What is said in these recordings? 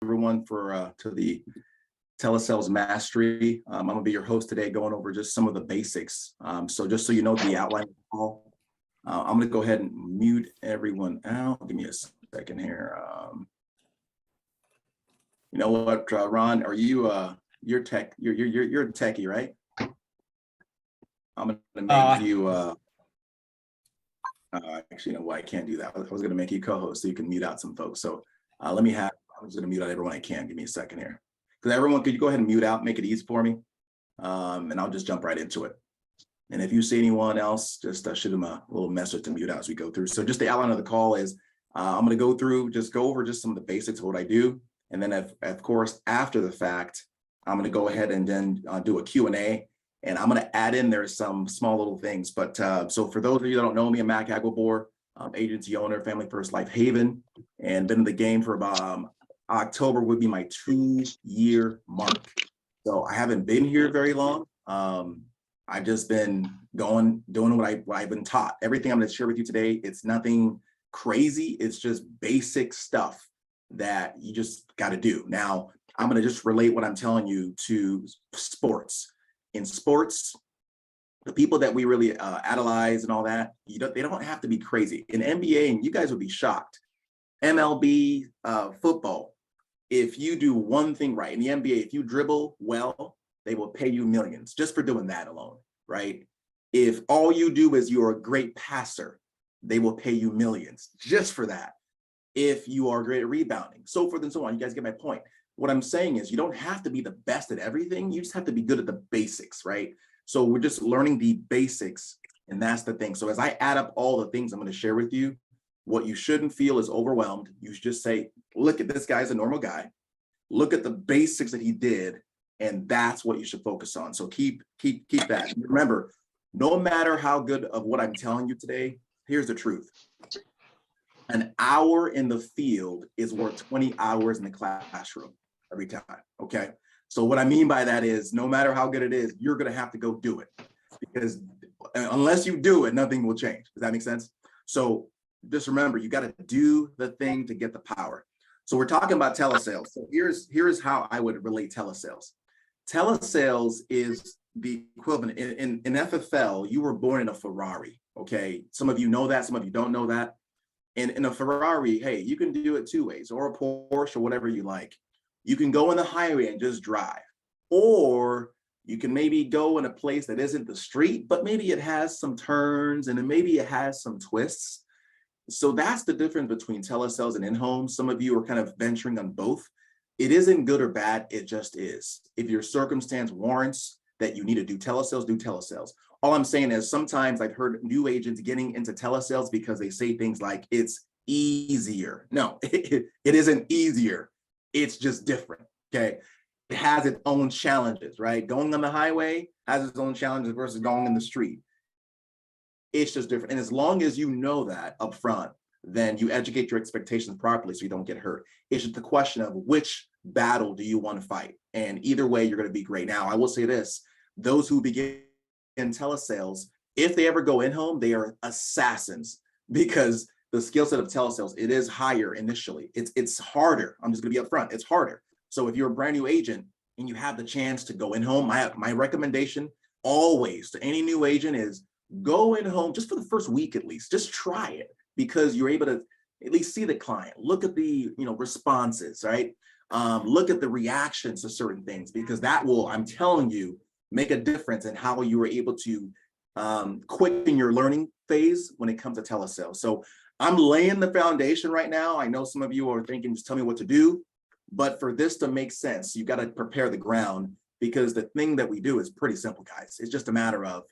everyone to the Telesales Mastery. I'm going to be your host today, going over just some of the basics. So just so you know the outline of the call, I'm going to go ahead and mute everyone out. Give me a second here. You know what, Ron? Are you you're a techie, right? I'm going to make you. Actually, you know what? I can't do that. I was going to make you co-host so you can mute out some folks. So I'm just going to mute out everyone I can. Give me a second here. Because everyone, could you go ahead and mute out, make it easy for me? And I'll just jump right into it. And if you see anyone else, just shoot them a little message to mute out as we go through. So just the outline of the call is I'm going to go over just some of the basics of what I do. And then, of course, after the fact, I'm going to go ahead and then do a Q&A. And I'm going to add in there some small little things. But so for those of you that don't know me, I'm Mak Aguebor, agency owner, Family First Life Haven, and been in the game for about October would be my 2-year mark. So I haven't been here very long. I've just been doing what I've been taught. Everything I'm going to share with you today, it's nothing crazy. It's just basic stuff that you just got to do. Now, I'm going to just relate what I'm telling you to sports. In sports, the people that we really idolize and all that, they don't have to be crazy. In NBA, and you guys would be shocked, MLB, football, if you do one thing right, in the NBA, if you dribble well, they will pay you millions just for doing that alone, right? If all you do is you're a great passer, they will pay you millions just for that. If you are great at rebounding, so forth and so on. You guys get my point. What I'm saying is you don't have to be the best at everything. You just have to be good at the basics, right? So we're just learning the basics, and that's the thing. So as I add up all the things I'm going to share with you, what you shouldn't feel is overwhelmed. You should just say, look at this guy's a normal guy. Look at the basics that he did, and that's what you should focus on. So keep that. Remember, no matter how good of what I'm telling you today, here's the truth. An hour in the field is worth 20 hours in the classroom every time, okay? So what I mean by that is no matter how good it is, you're gonna have to go do it, because unless you do it, nothing will change. Does that make sense? So just remember, you gotta do the thing to get the power. So we're talking about telesales. So here's how I would relate telesales. Telesales is the equivalent, in FFL, you were born in a Ferrari, okay? Some of you know that, some of you don't know that. And in a Ferrari, hey, you can do it 2 ways, or a Porsche, or whatever you like. You can go on the highway and just drive, or you can maybe go in a place that isn't the street, but maybe it has some turns and then maybe it has some twists. So that's the difference between telesales and in-home. Some of you are kind of venturing on both. It isn't good or bad, it just is. If your circumstance warrants that you need to do telesales, do telesales. All I'm saying is sometimes I've heard new agents getting into telesales because they say things like it's easier. No, it isn't easier. It's just different, okay? It has its own challenges, right? Going on the highway has its own challenges versus going in the street. It's just different. And as long as you know that up front, then you educate your expectations properly so you don't get hurt. It's just the question of which battle do you want to fight? And either way, you're going to be great. Now, I will say this, those who begin in telesales, if they ever go in-home, they are assassins, because the skill set of telesales, it is higher initially. It's harder. I'm just going to be upfront. It's harder. So if you're a brand new agent and you have the chance to go in-home, my recommendation always to any new agent is go in-home just for the first week at least. Just try it, because you're able to at least see the client, look at the responses, right? Look at the reactions to certain things, because that will, I'm telling you, make a difference in how you are able to quicken your learning phase when it comes to telesales. So I'm laying the foundation right now. I know some of you are thinking, just tell me what to do. But for this to make sense, you got to prepare the ground, because the thing that we do is pretty simple, guys. It's just a matter of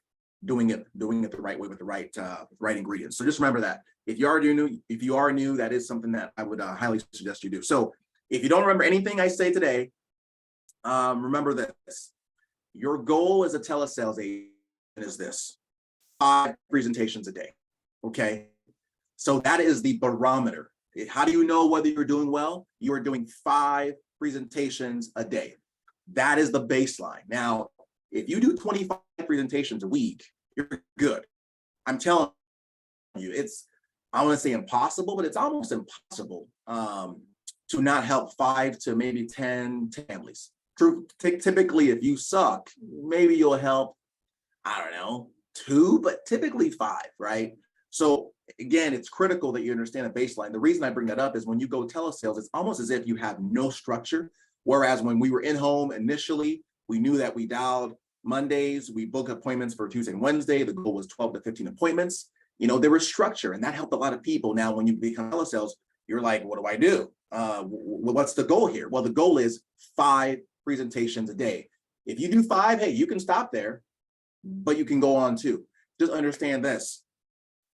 doing it the right way with the right ingredients. So just remember that. If you are new, that is something that I would highly suggest you do. So if you don't remember anything I say today, remember this. Your goal as a telesales agent is this: 5 presentations a day, okay? So that is the barometer. How do you know whether you're doing well? You are doing 5 presentations a day. That is the baseline. Now, if you do 25 presentations a week, you're good. I'm telling you, I want to say impossible, but it's almost impossible to not help 5 to maybe 10 families. Typically, if you suck, maybe you'll help, I don't know, 2, but typically 5, right? So again, it's critical that you understand a baseline. The reason I bring that up is when you go telesales, it's almost as if you have no structure. Whereas when we were in home initially, we knew that we dialed Mondays, we book appointments for Tuesday and Wednesday. The goal was 12 to 15 appointments. You know, there was structure, and that helped a lot of people. Now, when you become telesales, you're like, what do I do? What's the goal here? Well, the goal is 5 presentations a day. If you do 5, hey, you can stop there, but you can go on too. Just understand this.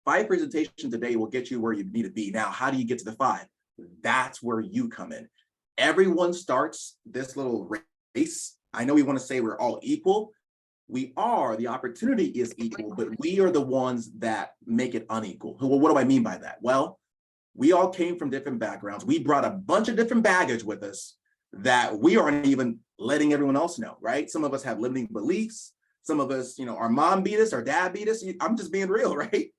5 presentations a day will get you where you need to be. Now, how do you get to the 5? That's where you come in. Everyone starts this little race. I know we want to say we're all equal. We are, the opportunity is equal, but we are the ones that make it unequal. Well, what do I mean by that? Well, we all came from different backgrounds. We brought a bunch of different baggage with us that we aren't even letting everyone else know, right? Some of us have limiting beliefs. Some of us, you know, our mom beat us, our dad beat us. I'm just being real, right?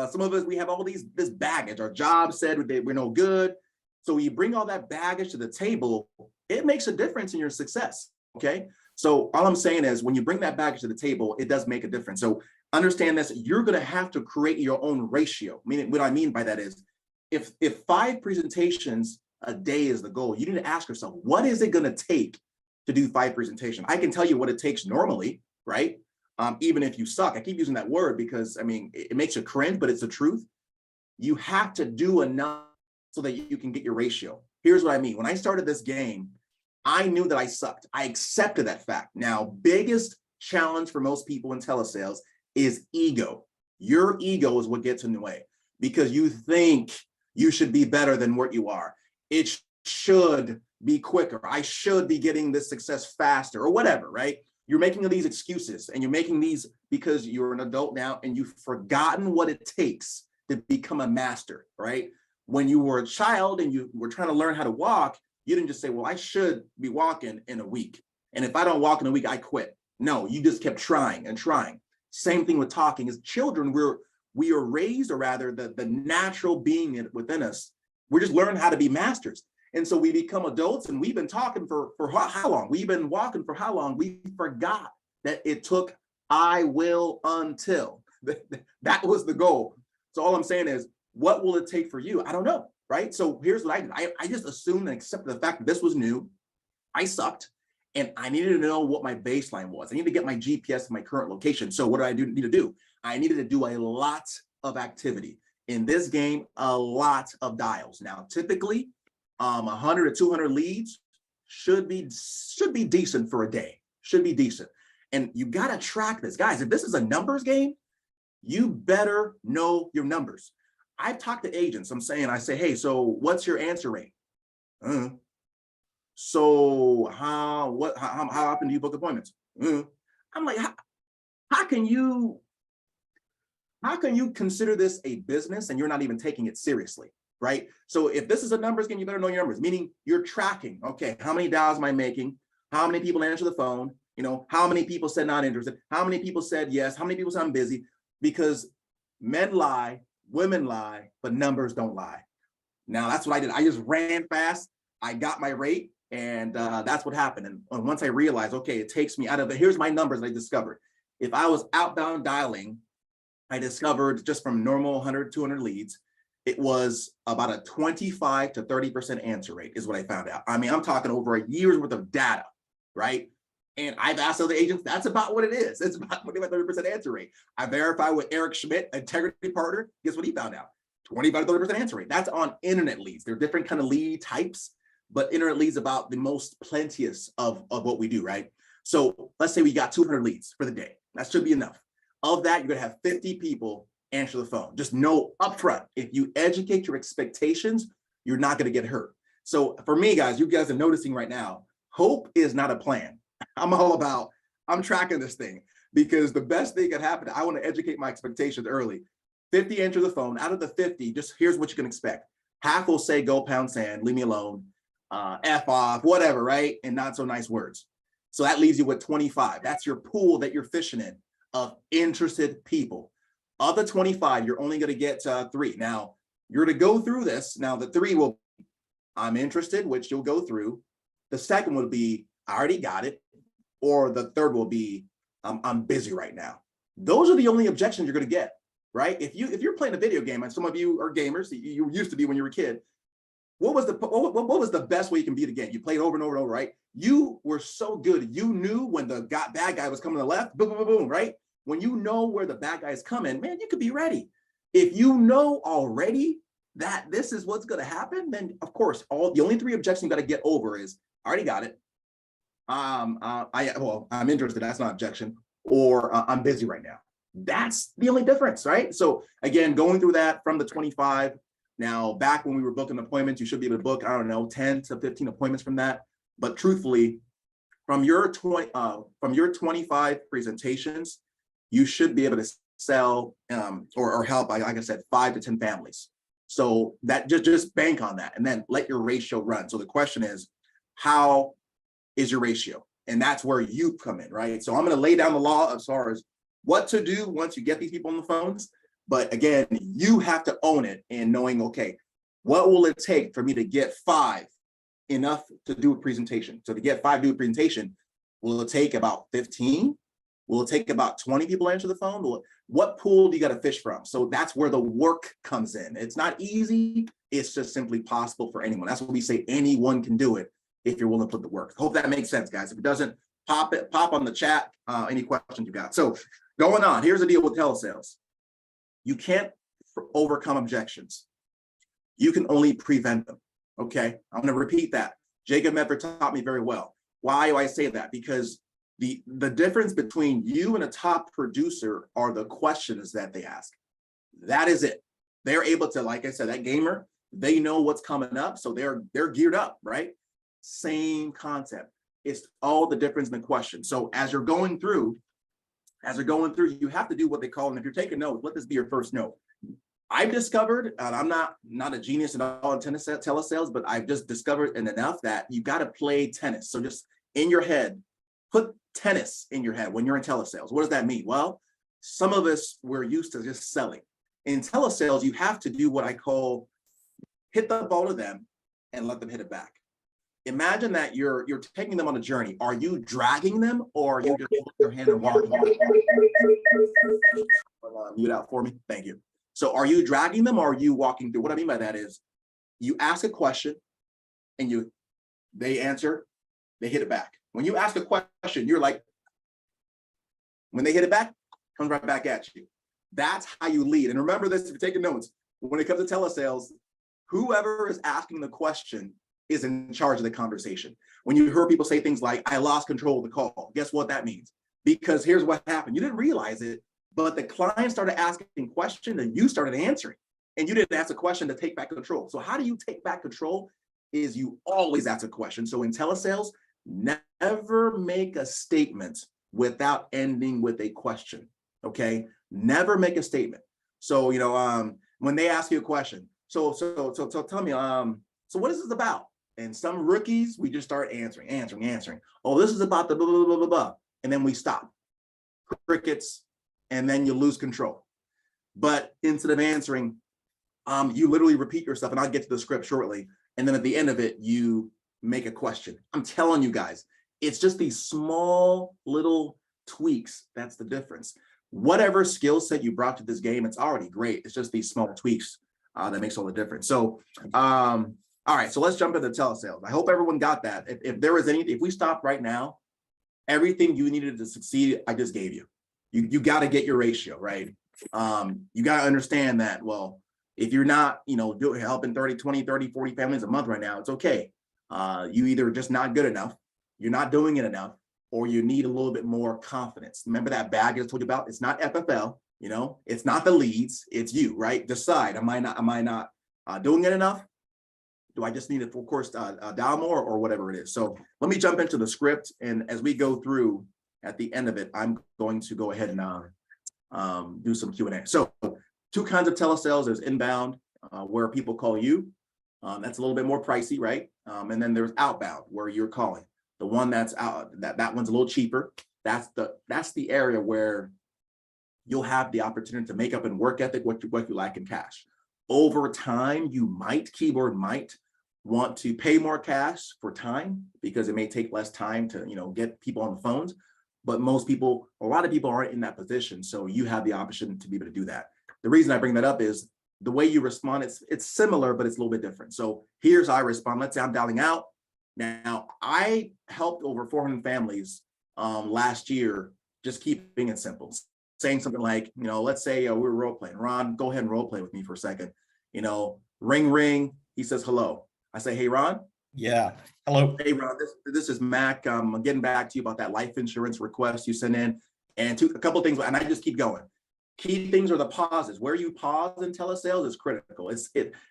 Some of us, we have all this baggage. Our job said we're no good. So when you bring all that baggage to the table, it makes a difference in your success, okay? So all I'm saying is when you bring that baggage to the table, it does make a difference. So understand this, you're gonna have to create your own ratio. Meaning, what I mean by that is, if 5 presentations a day is the goal, you need to ask yourself, what is it gonna take to do 5 presentations? I can tell you what it takes normally, right? Even if you suck. I keep using that word because, I mean, it makes you cringe, but it's the truth. You have to do enough so that you can get your ratio. Here's what I mean. When I started this game, I knew that I sucked. I accepted that fact. Now, biggest challenge for most people in telesales is ego. Your ego is what gets in the way because you think you should be better than what you are. It should be quicker. I should be getting this success faster or whatever, right? You're making these excuses and you're making these because you're an adult now and you've forgotten what it takes to become a master, right? When you were a child and you were trying to learn how to walk, you didn't just say, well, I should be walking in a week. And if I don't walk in a week, I quit. No, you just kept trying and trying. Same thing with talking. As children, we are raised, or rather the natural being within us, we're just learning how to be masters. And so we become adults and we've been talking for how long? We've been walking for how long? We forgot that it took I will until. That was the goal. So all I'm saying is, what will it take for you? I don't know, right? So here's what I did. I just assumed and accepted the fact that this was new. I sucked and I needed to know what my baseline was. I needed to get my GPS to my current location. So what did I need to do? I needed to do a lot of activity. In this game, a lot of dials. Now, typically, 100 to 200 leads should be decent for a day, should be decent. And you got to track this. Guys, if this is a numbers game, you better know your numbers. I've talked to agents. I say, hey, so what's your answer rate? So how often do you book appointments? I'm like, how can you consider this a business and you're not even taking it seriously, right? So if this is a numbers game, you better know your numbers, meaning you're tracking, okay, how many dials am I making? How many people answer the phone? You know, how many people said not interested? How many people said yes? How many people said I'm busy? Because men lie, women lie, but numbers don't lie. Now, that's what I did. I just ran fast. I got my rate, and that's what happened. And once I realized, okay, it takes me out of it. Here's my numbers I discovered. If I was outbound dialing, I discovered just from normal 100, 200 leads, it was about a 25 to 30% answer rate is what I found out. I mean, I'm talking over a year's worth of data, right? And I've asked other agents, that's about what it is. It's about 25, 30% answer rate. I verified with Eric Schmidt, integrity partner. Guess what he found out? 25 to 30% answer rate. That's on internet leads. There are different kind of lead types, but internet leads about the most plenteous of what we do, right? So let's say we got 200 leads for the day. That should be enough. Of that, you're gonna have 50 people answer the phone. Just know upfront, if you educate your expectations, you're not gonna get hurt. So for me, guys, you guys are noticing right now, hope is not a plan. I'm tracking this thing because the best thing that could happen, I want to educate my expectations early. 50 answer the phone. Out of the 50, just here's what you can expect. Half will say, go pound sand, leave me alone, F off, whatever, right? And not so nice words. So that leaves you with 25. That's your pool that you're fishing in of interested people. Of the 25, you're only going to get 3. Now, you're to go through this. Now, the 3 will I'm interested, which you'll go through. The second would be, I already got it. Or the third will be, I'm busy right now. Those are the only objections you're going to get, right? If you're playing a video game, and some of you are gamers, you used to be when you were a kid, what was the best way you can beat a game? You played over and over and over, right? You were so good. You knew when the bad guy was coming to the left, boom, boom, boom, boom, right? When you know where the bad guy is coming, man, you could be ready. If you know already that this is what's going to happen, then of course, the only three objections you got to get over is, I already got it. I'm interested. That's not objection. Or I'm busy right now. That's the only difference, right? So again, going through that from the 25. Now, back when we were booking appointments, you should be able to book, I don't know, 10 to 15 appointments from that. But truthfully, from your 25 presentations, you should be able to sell or help, like I said, 5 to 10 families. So that just bank on that and then let your ratio run. So the question is, how is your ratio? And that's where you come in, right? So I'm going to lay down the law as far as what to do once you get these people on the phones. But again, you have to own it and knowing, okay, what will it take for me to get 5 enough to do a presentation? So to get 5 to do a presentation, will it take about 15? Will it take about 20 people to answer the phone? What pool do you got to fish from? So that's where the work comes in. It's not easy. It's just simply possible for anyone. That's what we say, anyone can do it if you're willing to put the work. Hope that makes sense, guys. If it doesn't, pop on the chat, any questions you got. So going on, here's the deal with telesales. You can't overcome objections. You can only prevent them, okay? I'm gonna repeat that. Jacob Medford taught me very well. Why do I say that? Because the difference between you and a top producer are the questions that they ask. That is it. They're able to, like I said, that gamer, they know what's coming up, so they're geared up, right? Same concept. It's all the difference in the question. So as you're going through, you have to do what they call, and if you're taking notes, let this be your first note. I've discovered, and I'm not a genius at all in telesales, but I've just discovered enough that you got to play tennis. So just in your head, put tennis in your head when you're in telesales. What does that mean? Well, some of us, we're used to just selling. In telesales, you have to do what I call hit the ball to them and let them hit it back. Imagine that you're taking them on a journey. Are you dragging them, or are you just holding their hand and walking? Mute out for me. Thank you. So are you dragging them, or are you walking through? What I mean by that is you ask a question and they answer, they hit it back. When you ask a question, you're like, when they hit it back, comes right back at you. That's how you lead. And remember this, if you're taking notes, when it comes to telesales, whoever is asking the question is in charge of the conversation. When you heard people say things like, I lost control of the call, guess what that means? Because here's what happened. You didn't realize it, but the client started asking questions and you started answering, and you didn't ask a question to take back control. So how do you take back control? Is you always ask a question. So in telesales, never make a statement without ending with a question, okay? Never make a statement. So, when they ask you a question, so tell me, so what is this about? And some rookies, we just start answering. Oh, this is about the blah, blah, blah, blah, blah. And then we stop. Crickets, and then you lose control. But instead of answering, you literally repeat yourself, and I'll get to the script shortly. And then at the end of it, you make a question. I'm telling you guys, it's just these small little tweaks. That's the difference. Whatever skill set you brought to this game, it's already great. It's just these small tweaks that makes all the difference. So, all right, so let's jump into telesales. I hope everyone got that. If there was anything, if we stop right now, everything you needed to succeed, I just gave you. You got to get your ratio, right? You got to understand that, well, if you're not, helping 30, 20, 30, 40 families a month right now, it's okay. You either just not good enough, you're not doing it enough, or you need a little bit more confidence. Remember that bag I told you about? It's not FFL, it's not the leads, it's you, right? Decide, am I not doing it enough? Do I just need to, of course, dial more or whatever it is? So let me jump into the script. And as we go through at the end of it, I'm going to go ahead and do some Q&A. So 2 kinds of telesales. There's inbound, where people call you. That's a little bit more pricey, right? And then there's outbound, where you're calling. The one that's out, that one's a little cheaper. That's the area where you'll have the opportunity to make up in work ethic what you lack in cash. Over time, you might, want to pay more cash for time because it may take less time to, get people on the phones. But most people, a lot of people aren't in that position. So you have the option to be able to do that. The reason I bring that up is the way you respond, it's similar, but it's a little bit different. So here's how I respond. Let's say I'm dialing out. Now, I helped over 400 families last year, just keeping it simple. Saying something like, let's say we're role playing. Ron, go ahead and role play with me for a second. Ring, ring. He says, hello. I say, hey, Ron. Yeah. Hello. Hey, Ron, this is Mac. I'm getting back to you about that life insurance request you sent in, and a couple of things, and I just keep going. Key things are the pauses. Where you pause in telesales is critical.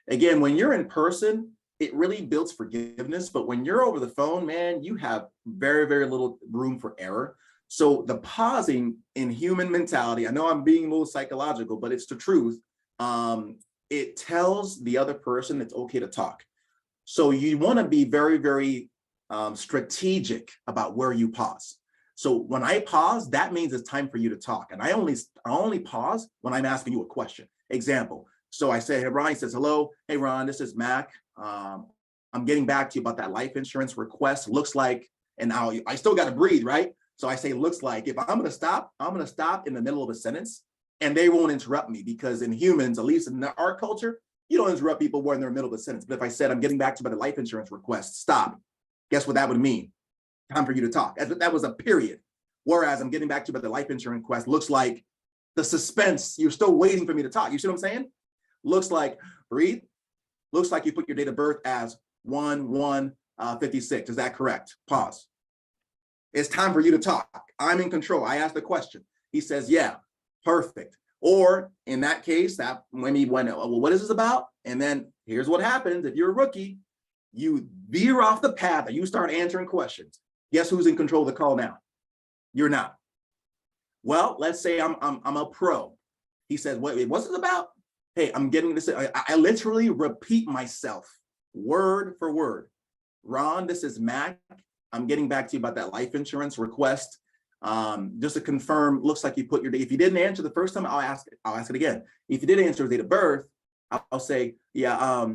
Again, when you're in person, it really builds forgiveness, but when you're over the phone, man, you have very, very little room for error. So the pausing in human mentality, I know I'm being a little psychological, but it's the truth. It tells the other person it's okay to talk. So you want to be very, very strategic about where you pause. So when I pause, that means it's time for you to talk. And I only pause when I'm asking you a question. Example. So I say, hey, Ron. He says, hello. Hey, Ron, this is Mac. I'm getting back to you about that life insurance request. Looks like, and now I still got to breathe, right? So I say, looks like. If I'm going to stop, I'm going to stop in the middle of a sentence, and they won't interrupt me, because in humans, at least in our culture, you don't interrupt people when they're in the middle of a sentence. But if I said, I'm getting back to you about the life insurance request, stop. Guess what that would mean? Time for you to talk. That was a period. Whereas I'm getting back to you about the life insurance request, looks like the suspense, you're still waiting for me to talk. You see what I'm saying? Looks like, breathe. Looks like you put your date of birth as 1/1/56. Is that correct? Pause. It's time for you to talk. I'm in control. I asked the question. He says, yeah, perfect. Or in that case, that when he went, well, what is this about? And then here's what happens. If you're a rookie, you veer off the path and you start answering questions. Guess who's in control of the call now? You're not. Well, let's say I'm a pro. He says, wait, what's it about? Hey, I'm getting this. I literally repeat myself word for word. Ron, this is Mac. I'm getting back to you about that life insurance request. Just to confirm, looks like you put your date. If you didn't answer the first time, I'll ask it again. If you did answer date of birth, I'll say, yeah,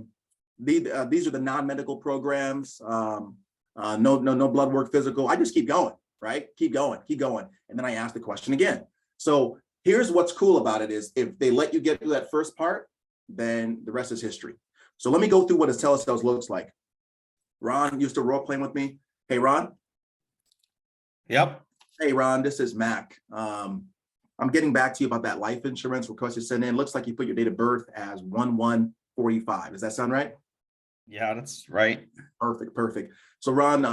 these are the non-medical programs. No blood work, physical. I just keep going, right? Keep going. And then I ask the question again. So here's what's cool about it is if they let you get through that first part, then the rest is history. So let me go through what his telesales looks like. Ron used to role playing with me. Hey, Ron. Yep. Hey, Ron, this is Mac. I'm getting back to you about that life insurance request you sent in. Looks like you put your date of birth as 1/1/45. Does that sound right? Yeah, that's right. Perfect. So Ron,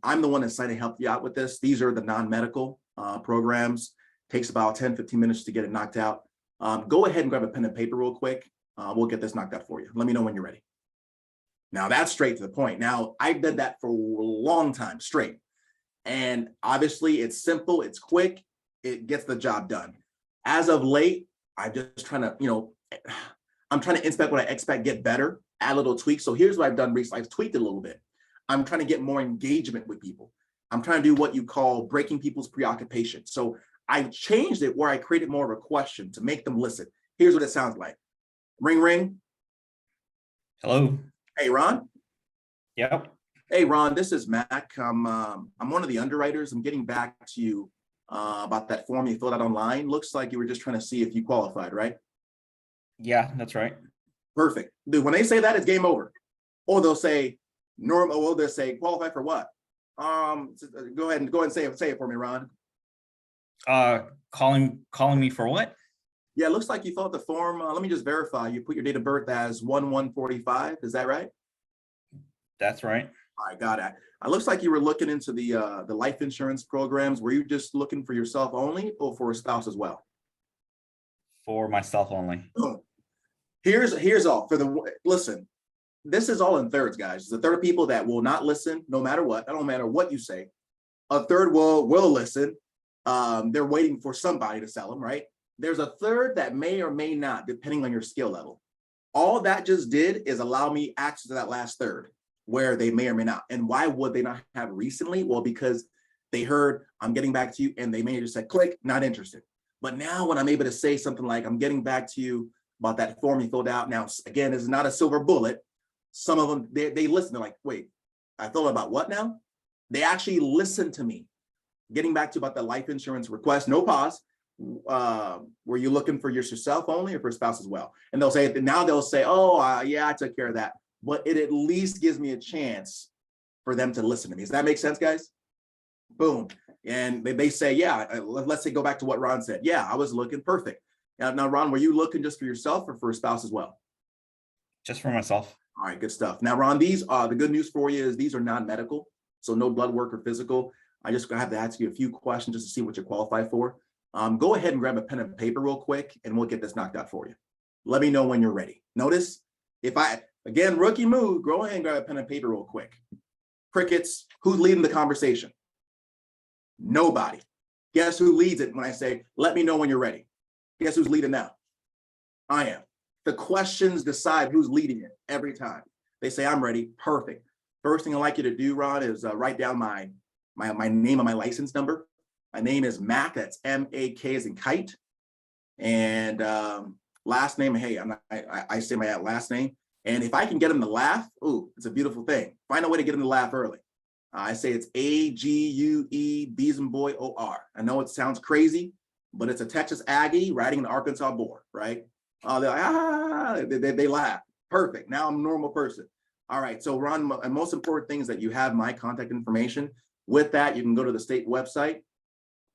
I'm the one that's trying to help you out with this. These are the non-medical programs. Takes about 10-15 minutes to get it knocked out. Go ahead and grab a pen and paper real quick. We'll get this knocked out for you. Let me know when you're ready. Now that's straight to the point. Now I did that for a long time straight. And obviously it's simple, it's quick, it gets the job done. As of late, I'm just trying to, I'm trying to inspect what I expect, get better, add little tweaks. So here's what I've done recently. I've tweaked it a little bit. I'm trying to get more engagement with people. I'm trying to do what you call breaking people's preoccupation. So I've changed it where I created more of a question to make them listen. Here's what it sounds like. Ring, ring. Hello. Hey, Ron. Yep. Hey, Ron, this is Mac. I'm one of the underwriters. I'm getting back to you about that form you filled out online. Looks like you were just trying to see if you qualified, right? Yeah, that's right. Perfect. Dude, when they say that, it's game over. Or they'll say normal, or they'll say qualify for what? Go ahead and say it for me, Ron. Calling me for what? Yeah, it looks like you filled out the form. Let me just verify. You put your date of birth as 1/1/45. Is that right? That's right. I got it. It looks like you were looking into the life insurance programs. Were you just looking for yourself only, or for a spouse as well? For myself only. Here's all for the listen. This is all in thirds, guys. There's a third of people that will not listen, no matter what. That don't matter what you say. A third will listen. They're waiting for somebody to sell them, right? There's a third that may or may not, depending on your skill level. All that just did is allow me access to that last third, where they may or may not. And why would they not have recently? Well, because they heard I'm getting back to you, and they may have just said, click, not interested. But now when I'm able to say something like, I'm getting back to you about that form you filled out. Now, again, this is not a silver bullet. Some of them, they listen. They're like, wait, I thought about what now? They actually listen to me. Getting back to about the life insurance request, no pause. Were you looking for yourself only or for spouse as well? And they'll say, now they'll say, oh, yeah, I took care of that. But it at least gives me a chance for them to listen to me. Does that make sense, guys? Boom. And they say, yeah, let's say go back to what Ron said. Yeah, I was looking perfect. Now, Ron, were you looking just for yourself or for a spouse as well? Just for myself. All right, good stuff. Now, Ron, these the good news for you is these are non-medical, so no blood work or physical. I just have to ask you a few questions just to see what you're qualified for. Go ahead and grab a pen and paper real quick, and we'll get this knocked out for you. Let me know when you're ready. Notice, again, rookie move, go ahead and grab a pen and paper real quick. Crickets, who's leading the conversation? Nobody. Guess who leads it when I say, let me know when you're ready? Guess who's leading now? I am. The questions decide who's leading it every time. They say, I'm ready, perfect. First thing I'd like you to do, Ron, is write down my name and my license number. My name is Mak, that's M-A-K as in kite. And last name, hey, I say my last name. And if I can get them to laugh, ooh, it's a beautiful thing. Find a way to get them to laugh early. I say it's A-G-U-E, B's and boy, O-R. I know it sounds crazy, but it's a Texas Aggie riding an Arkansas boar, right? They're like, they laugh. Perfect. Now I'm a normal person. All right. So Ron, the most important thing is that you have my contact information. With that, you can go to the state website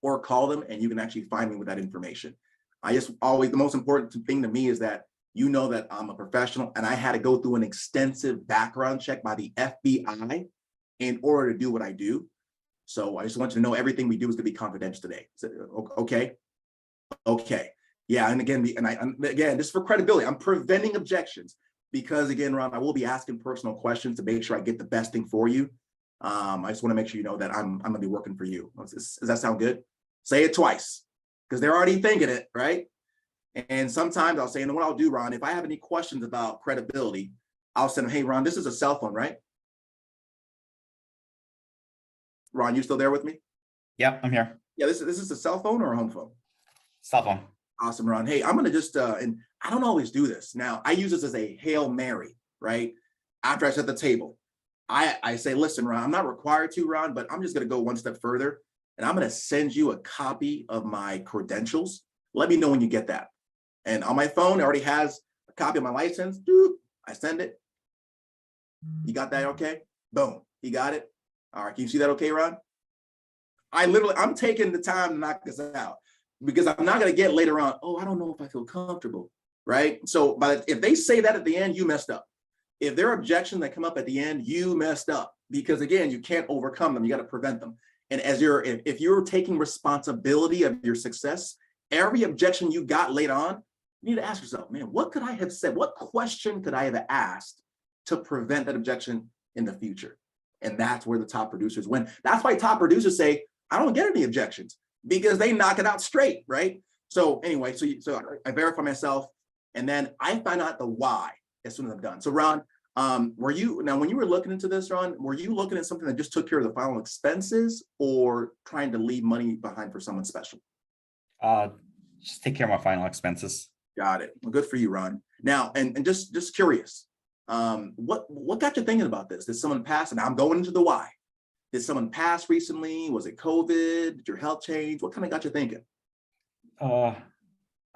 or call them and you can actually find me with that information. The most important thing to me is that you know that I'm a professional and I had to go through an extensive background check by the FBI in order to do what I do. So I just want you to know everything we do is going to be confidential today. So, okay. Okay. Yeah. And again, just for credibility, I'm preventing objections because again, Ron, I will be asking personal questions to make sure I get the best thing for you. I just want to make sure you know that I'm going to be working for you. Does that sound good? Say it twice because they're already thinking it, right? And sometimes I'll say, and what I'll do, Ron, if I have any questions about credibility, I'll send them, hey, Ron, this is a cell phone, right? Ron, you still there with me? Yeah, I'm here. Yeah, this is a cell phone or a home phone? Cell phone. Awesome, Ron. Hey, I'm going to just, and I don't always do this. Now, I use this as a Hail Mary, right? After I set the table, I say, listen, Ron, I'm not required to, Ron, but I'm just going to go one step further. And I'm going to send you a copy of my credentials. Let me know when you get that. And on my phone, it already has a copy of my license. I send it. You got that okay? Boom. You got it? All right. Can you see that okay, Ron? I'm taking the time to knock this out because I'm not going to get later on, oh, I don't know if I feel comfortable, right? So if they say that at the end, you messed up. If there are objections that come up at the end, you messed up because again, you can't overcome them. You got to prevent them. And if you're taking responsibility of your success, every objection you got later on, you need to ask yourself, man, what could I have said? What question could I have asked to prevent that objection in the future? And that's where the top producers win. That's why top producers say, I don't get any objections because they knock it out straight, right? So anyway, so I verify myself and then I find out the why as soon as I'm done. So Ron, when you were looking into this, Ron, were you looking at something that just took care of the final expenses or trying to leave money behind for someone special? Just take care of my final expenses. Got it. Well, good for you, Ron. Now, and just curious, what got you thinking about this? Did someone pass? And I'm going into the why. Did someone pass recently? Was it COVID? Did your health change? What kind of got you thinking? A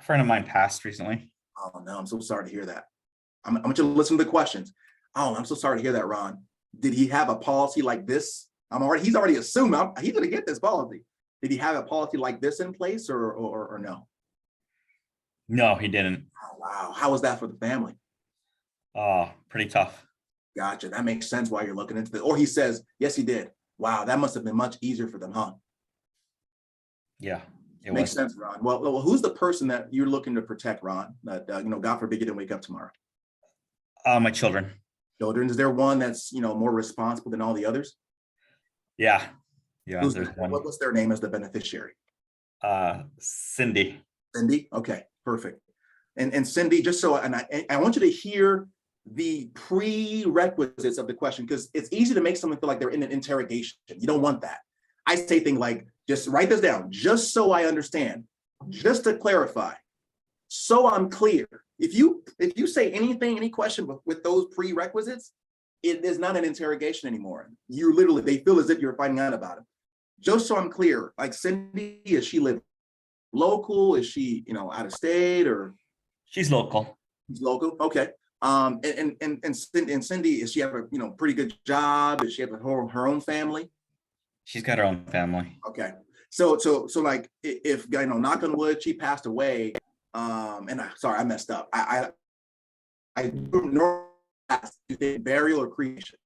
friend of mine passed recently. Oh no, I'm so sorry to hear that. I want you to listen to the questions. Oh, I'm so sorry to hear that, Ron. Did he have a policy like this? He's already assumed he's going to get this policy. Did he have a policy like this in place or no? No, he didn't. Oh, wow. How was that for the family? Pretty tough. Gotcha. That makes sense why you're looking into this. Or he says, yes, he did. Wow, that must have been much easier for them, huh? Yeah, it makes was. sense, Ron. Well, who's the person that you're looking to protect, Ron? That God forbid you didn't wake up tomorrow. My children. Children. Is there one that's more responsible than all the others? Yeah. There's one. What's their name as the beneficiary? Cindy. Cindy. Okay, perfect. And Cindy, just so I want you to hear the prerequisites of the question because it's easy to make someone feel like they're in an interrogation. You don't want that. I say things like, just write this down, just so I understand, just to clarify. so I'm clear. If you say anything, any question with those prerequisites, it is not an interrogation anymore. You literally, they feel as if you're finding out about it. Just so I'm clear, like Cindy, does she live local? Is she, out of state, or? She's local. She's local. Okay. And Cindy, is she have a pretty good job? Does she have her own family? She's got her own family. Okay. So like, if knock on wood, she passed away. Sorry, I messed up. I you think burial or cremation?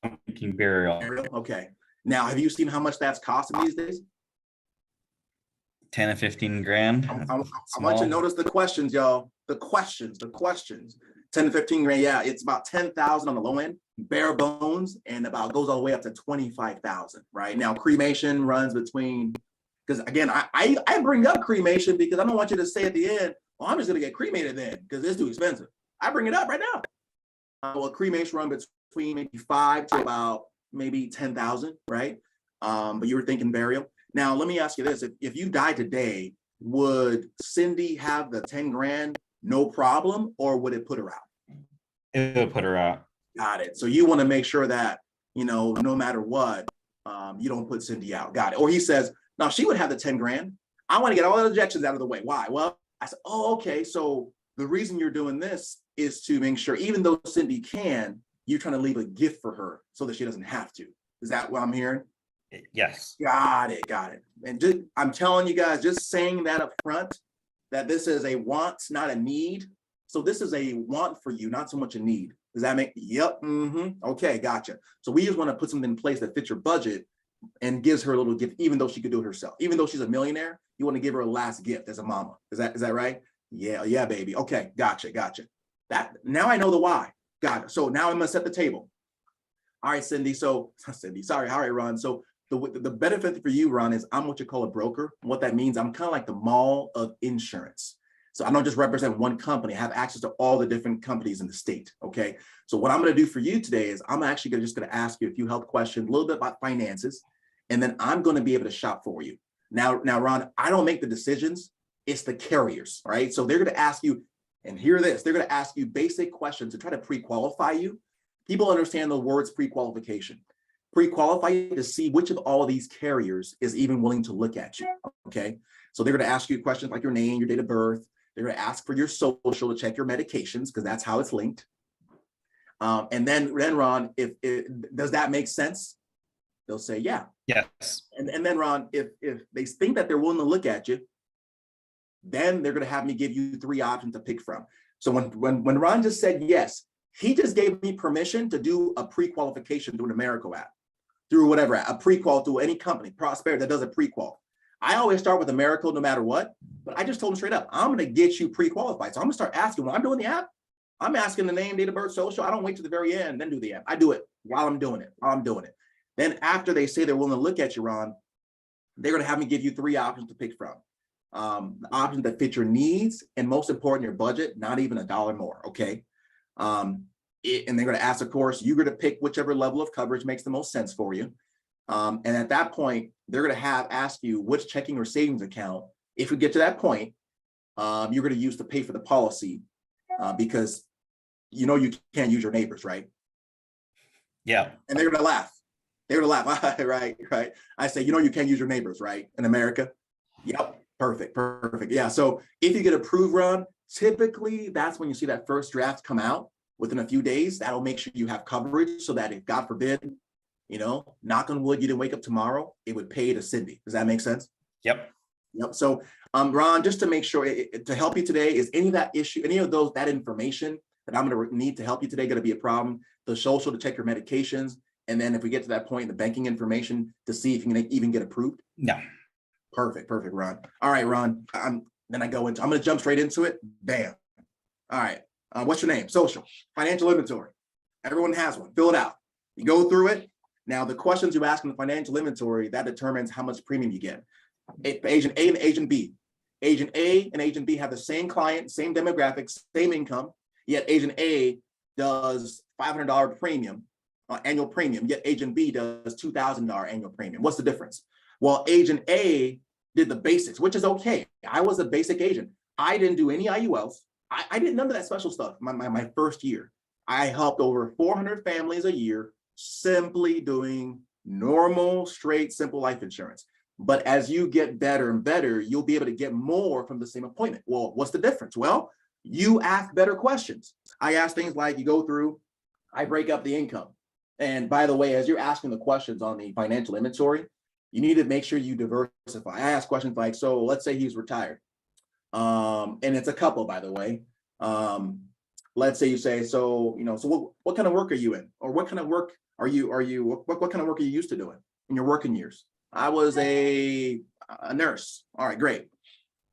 I'm thinking burial. Okay. Now, have you seen how much that's costing these days? 10 to 15 grand. I want you to notice the questions, y'all. The questions. 10 to 15 grand. Yeah, it's about 10,000 on the low end, bare bones, and about goes all the way up to 25,000. Right now, cremation runs between. Because again, I bring up cremation because I don't want you to say at the end, well, I'm just gonna get cremated then because it's too expensive. I bring it up right now. Well, cremation run between maybe 5 to about maybe 10,000, right? But you were thinking burial. Now, let me ask you this: if you died today, would Cindy have the 10 grand no problem, or would it put her out? It would put her out. Got it. So you want to make sure that no matter what, you don't put Cindy out. Got it. Or he says, no, she would have the 10 grand. I want to get all the objections out of the way. Why? Well, I said, oh, okay. So the reason you're doing this is to make sure, even though Cindy can, you're trying to leave a gift for her so that she doesn't have to. Is that what I'm hearing? Yes. Got it. And I'm telling you guys, just saying that up front, that this is a want, not a need. So this is a want for you, not so much a need. Does that make? Yep. Okay, gotcha. So we just want to put something in place that fits your budget and gives her a little gift, even though she could do it herself. Even though she's a millionaire, you want to give her a last gift as a mama. Is that right? Yeah, baby. Okay, gotcha. That now I know the why. Got it. So now I'm gonna set the table. All right, Cindy. So Cindy, sorry. All right, Ron. So the benefit for you, Ron, is I'm what you call a broker. What that means, I'm kind of like the mall of insurance. So I don't just represent one company. I have access to all the different companies in the state. Okay. So what I'm going to do for you today is I'm actually just going to ask you a few health questions, a little bit about finances, and then I'm going to be able to shop for you. Now, Ron, I don't make the decisions. It's the carriers, right? So they're going to ask you, and hear this, they're going to ask you basic questions to try to pre-qualify you. People understand the words pre-qualification. Pre-qualify you to see which of all of these carriers is even willing to look at you. Okay. So they're going to ask you questions like your name, your date of birth. They're going to ask for your social to check your medications because that's how it's linked. And then Ron, if does that make sense? They'll say, yeah. Yes. And then Ron, if they think that they're willing to look at you, then they're going to have me give you 3 options to pick from. So when Ron just said yes, he just gave me permission to do a pre-qualification through an Americo app, through whatever, a pre-qual through any company, Prosperity, that does a pre-qual. I always start with Americo no matter what, but I just told him straight up, I'm going to get you pre-qualified. So I'm going to start asking when I'm doing the app. I'm asking the name, date of birth, social. I don't wait to the very end, then do the app. I do it while I'm doing it. Then after they say they're willing to look at you, Ron, they're going to have me give you 3 options to pick from. The options that fit your needs, and most important, your budget, not even $1 more. Okay. And they're going to ask, of course, you're going to pick whichever level of coverage makes the most sense for you. And at that point, they're going to ask you which checking or savings account, if you get to that point, you're going to use to pay for the policy, because you can't use your neighbors, right? Yeah. And they're going to laugh. They're going to laugh. Right. I say, you can't use your neighbors, right? In America. Yep. Perfect. Yeah. So if you get approved, Ron, typically that's when you see that first draft come out within a few days. That'll make sure you have coverage so that if God forbid, knock on wood, you didn't wake up tomorrow, it would pay to Cindy. Does that make sense? Yep. So Ron, just to make sure to help you today, is any of that issue, any of that information that I'm going to need to help you today going to be a problem? The social to check your medications. And then if we get to that point, the banking information to see if you can even get approved? No. Perfect, Ron. All right, Ron, I'm going to jump straight into it. Bam. All right. What's your name? Social, financial inventory. Everyone has one. Fill it out. You go through it. Now, the questions you ask in the financial inventory, that determines how much premium you get. Agent A and Agent B. Agent A and Agent B have the same client, same demographics, same income, yet Agent A does $500 premium, annual premium, yet Agent B does $2,000 annual premium. What's the difference? Well, Agent A did the basics, which is okay. I was a basic agent. I didn't do any IULs. I did none of that special stuff my first year. I helped over 400 families a year simply doing normal, straight, simple life insurance. But as you get better and better, you'll be able to get more from the same appointment. Well, what's the difference? Well, you ask better questions. I ask things like, you go through, I break up the income. And by the way, as you're asking the questions on the financial inventory, you need to make sure you diversify. I ask questions like, so let's say he's retired. And it's a couple, by the way. Let's say you say, so, so what kind of work are you in? Or what kind of work what kind of work are you used to doing in your working years? I was a nurse. All right, great.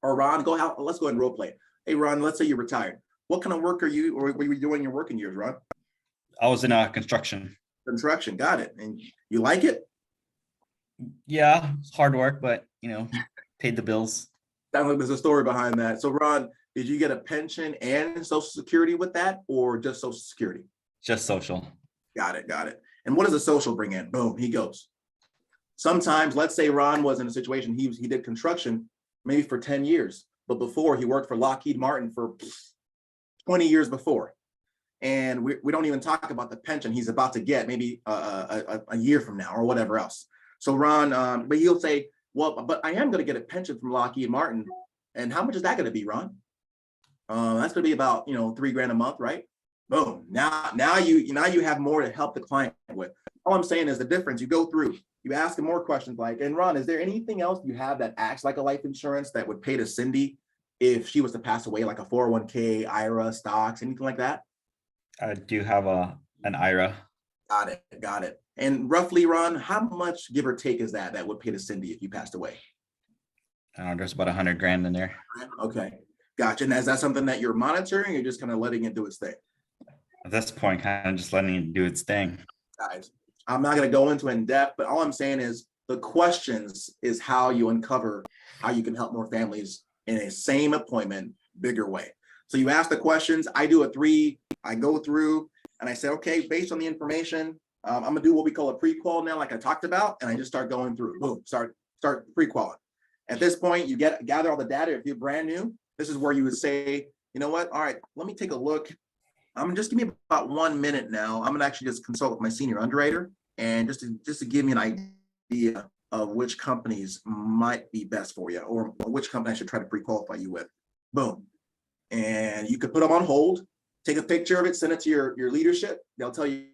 Or Ron, let's go ahead and role play. Hey, Ron, let's say you're retired. What kind of work were you doing in your working years, Ron? I was in construction. Construction, got it. And you like it? Yeah, it's hard work, but paid the bills. Sounds like there's a story behind that. So Ron, did you get a pension and Social Security with that, or just Social Security? Just social. Got it. And what does a social bring in? Boom, he goes. Sometimes, let's say Ron was in a situation, he did construction maybe for 10 years, but before he worked for Lockheed Martin for 20 years before. And we don't even talk about the pension he's about to get maybe a year from now or whatever else. So Ron, but he'll say, well, but I am going to get a pension from Lockheed Martin. And how much is that going to be, Ron? That's going to be about, $3,000 a month, right? Boom. Now you have more to help the client with. All I'm saying is the difference. You go through, you ask them more questions like, and Ron, is there anything else you have that acts like a life insurance that would pay to Cindy if she was to pass away, like a 401k, IRA, stocks, anything like that? I do have an IRA. Got it. And roughly, Ron, how much, give or take, is that would pay to Cindy if you passed away? There's about $100,000 in there. Okay, gotcha. And is that something that you're monitoring, or just kind of letting it do its thing? At this point, kind of just letting it do its thing. Guys, I'm not going to go into in depth, but all I'm saying is the questions is how you uncover how you can help more families in a same appointment, bigger way. So you ask the questions. I do I go through and I say, okay, based on the information, I'm gonna do what we call a pre-qual now, like I talked about, and I just start going through. Boom, start pre-qualing. At this point, you gather all the data. If you're brand new, this is where you would say, you know what? All right, let me take a look. Just give me about 1 minute now. I'm gonna actually just consult with my senior underwriter, and just to give me an idea of which companies might be best for you, or which company I should try to pre-qualify you with. Boom. And you could put them on hold, take a picture of it, send it to your leadership. They'll tell you,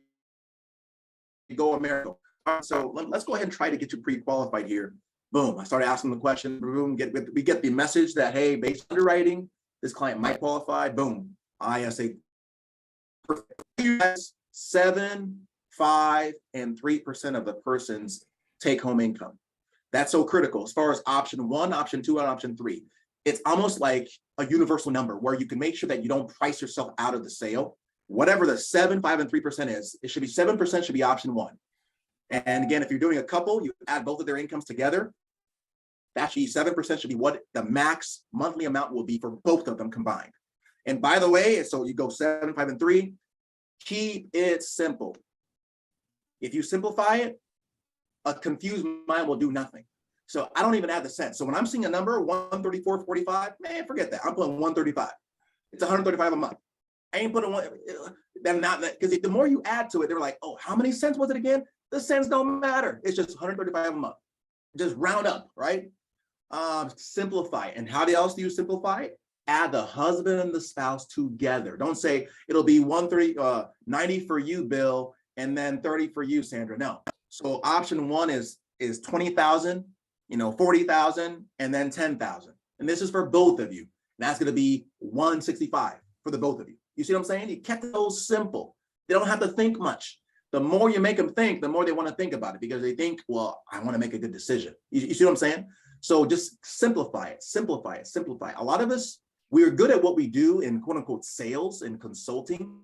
go America. All right, so let's go ahead and try to get you pre-qualified here. Boom, I started asking the question. Boom, we get the message that, hey, based on underwriting, this client might qualify. Boom, ISA. Perfect. 7, 5, and 3% of the person's take-home income. That's so critical as far as option 1, option 2, and option 3. It's almost like a universal number where you can make sure that you don't price yourself out of the sale. Whatever the 7, 5, and 3% is, it should be 7% should be option 1. And again, if you're doing a couple, you add both of their incomes together. That should be 7% should be what the max monthly amount will be for both of them combined. And by the way, so you go 7, 5, and 3, keep it simple. If you simplify it, a confused mind will do nothing. So I don't even add the cents. So when I'm seeing a number 134.45, man, forget that. I'm putting 135. It's 135 a month. I ain't putting one. Then not because the more you add to it, they're like, oh, how many cents was it again? The cents don't matter. It's just 135 a month. Just round up, right? Simplify. And how else do you simplify it? Add the husband and the spouse together. Don't say it'll be 90 for you, Bill, and then 30 for you, Sandra. No. So option 1 is 20,000. 40,000 and then 10,000. And this is for both of you. And that's going to be 165 for the both of you. You see what I'm saying? You kept those simple. They don't have to think much. The more you make them think, the more they want to think about it because they think, well, I want to make a good decision. You see what I'm saying? So just simplify it, simplify it, simplify. A lot of us, we are good at what we do in quote unquote sales and consulting.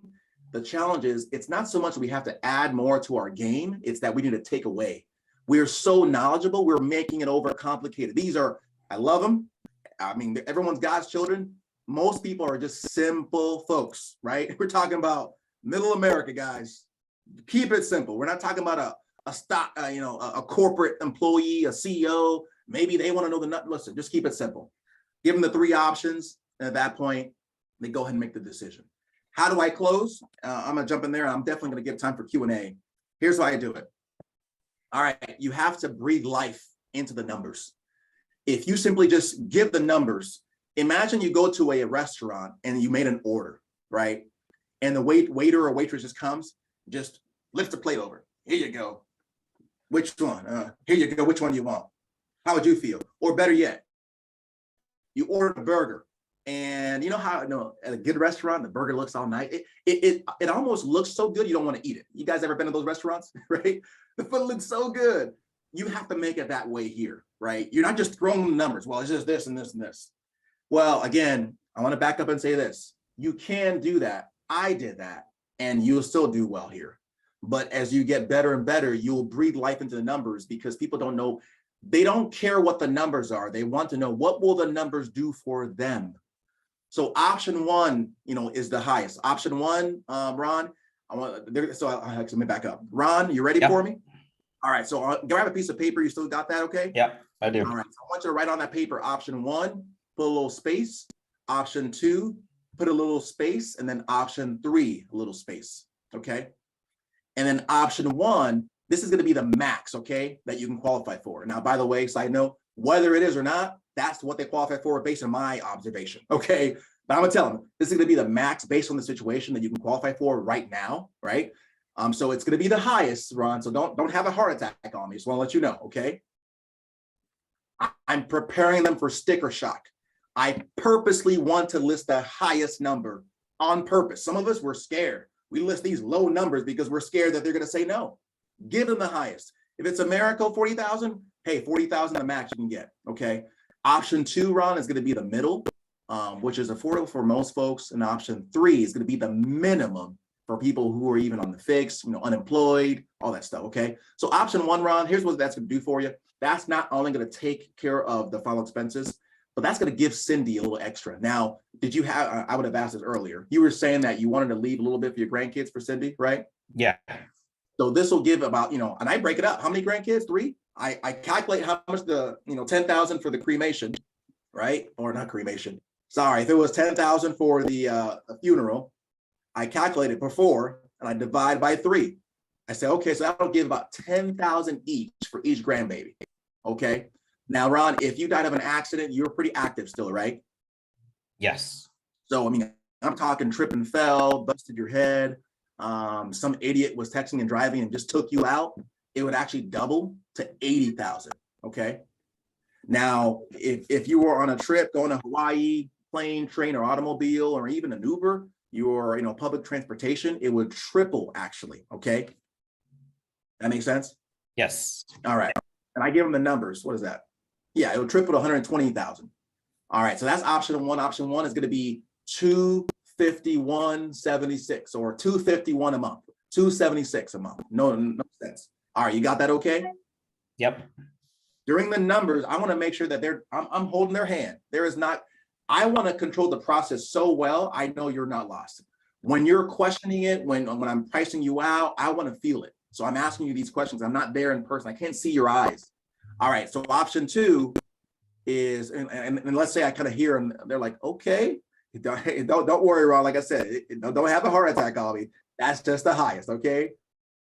The challenge is it's not so much we have to add more to our game. It's that we need to take away. We're so knowledgeable, we're making it overcomplicated. I love them. I mean, everyone's God's children. Most people are just simple folks, right? We're talking about middle America, guys. Keep it simple. We're not talking about a stock, a corporate employee, a CEO. Maybe they want to know the nut. Listen, just keep it simple. Give them the 3 options. And at that point, they go ahead and make the decision. How do I close? I'm gonna jump in there. I'm definitely gonna give time for Q&A. Here's why I do it. All right, you have to breathe life into the numbers. If you simply just give the numbers, imagine you go to a restaurant and you made an order, right? And the waiter or waitress just comes, just lifts the plate over. Here you go. Which one? Here you go. Which one do you want? How would you feel? Or better yet, you order a burger, and you know how at a good restaurant the burger looks all nice. It almost looks so good you don't want to eat it. You guys ever been to those restaurants, right? The food looks so good. You have to make it that way here, right? You're not just throwing numbers. Well, it's just this and this and this. Well, again, I want to back up and say this. You can do that. I did that, and you'll still do well here. But as you get better and better, you'll breathe life into the numbers, because people don't know. They don't care what the numbers are. They want to know, what will the numbers do for them? So option one, is the highest. Option one, Ron, let me back up. Ron, you ready for me? All right, so grab a piece of paper. You still got that, okay? Yep, I do. All right, so I want you to write on that paper, option one, put a little space. Option two, put a little space. And then option three, a little space, okay? And then option one, this is gonna be the max, okay, that you can qualify for. Now, by the way, side note, whether it is or not, that's what they qualify for based on my observation, okay? But I'm gonna tell them, this is gonna be the max based on the situation that you can qualify for right now, right? So it's gonna be the highest, Ron, so don't have a heart attack on me. Just wanna let you know, okay? I'm preparing them for sticker shock. I purposely want to list the highest number on purpose. Some of us were scared. We list these low numbers because we're scared that they're gonna say no. Give them the highest. If it's a miracle, 40,000, hey, 40,000 the max you can get, okay? Option two, Ron, is gonna be the middle, which is affordable for most folks. And option three is gonna be the minimum for people who are even on the fix, unemployed, all that stuff, okay? So option one, Ron, here's what that's gonna do for you. That's not only gonna take care of the final expenses, but that's gonna give Cindy a little extra. Now, I would have asked this earlier. You were saying that you wanted to leave a little bit for your grandkids for Cindy, right? Yeah. So this will give about, and I break it up. How many grandkids? 3? I calculate how much 10,000 for the cremation, right? Or not cremation. Sorry, if it was 10,000 for the funeral, I calculate it before and I divide by 3. I say, okay, so that'll give about 10,000 each for each grandbaby. Okay. Now, Ron, if you died of an accident, you're pretty active still, right? Yes. So, I'm talking trip and fell, busted your head. Some idiot was texting and driving and just took you out. It would actually double to 80,000. Okay. Now, if you were on a trip going to Hawaii, plane, train, or automobile, or even an Uber, your public transportation, it would triple actually. Okay. That makes sense? Yes. All right. And I give them the numbers. What is that? Yeah, it would triple to 120,000. All right. So that's option one. Option one is going to be 251.76 or 251 a month, 276 a month. No sense. All right. You got that? Okay. Yep. During the numbers, I want to make sure that I'm holding their hand. I want to control the process so well. I know you're not lost. When you're questioning it, when I'm pricing you out, I want to feel it. So I'm asking you these questions. I'm not there in person. I can't see your eyes. All right. So option two is, and let's say I kind of hear them. They're like, okay, don't worry, Ron. Like I said, don't have a heart attack on me. That's just the highest. Okay.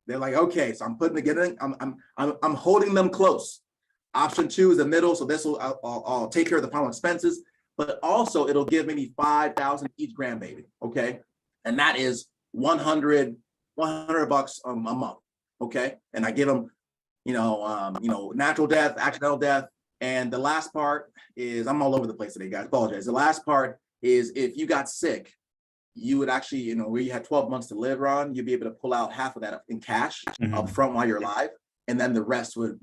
They're like, okay. So I'm putting together. I'm holding them close. Option two is the middle. So this will, I'll take care of the final expenses, but also it'll give maybe 5,000 each grandbaby. Okay. And that is 100 bucks a month. Okay. And I give them, natural death, accidental death. And the last part is, I'm all over the place today, guys. Apologize. The last part is, if you got sick, you would actually, where you had 12 months to live, Ron, you'd be able to pull out half of that in cash up front while you're alive. And then the rest would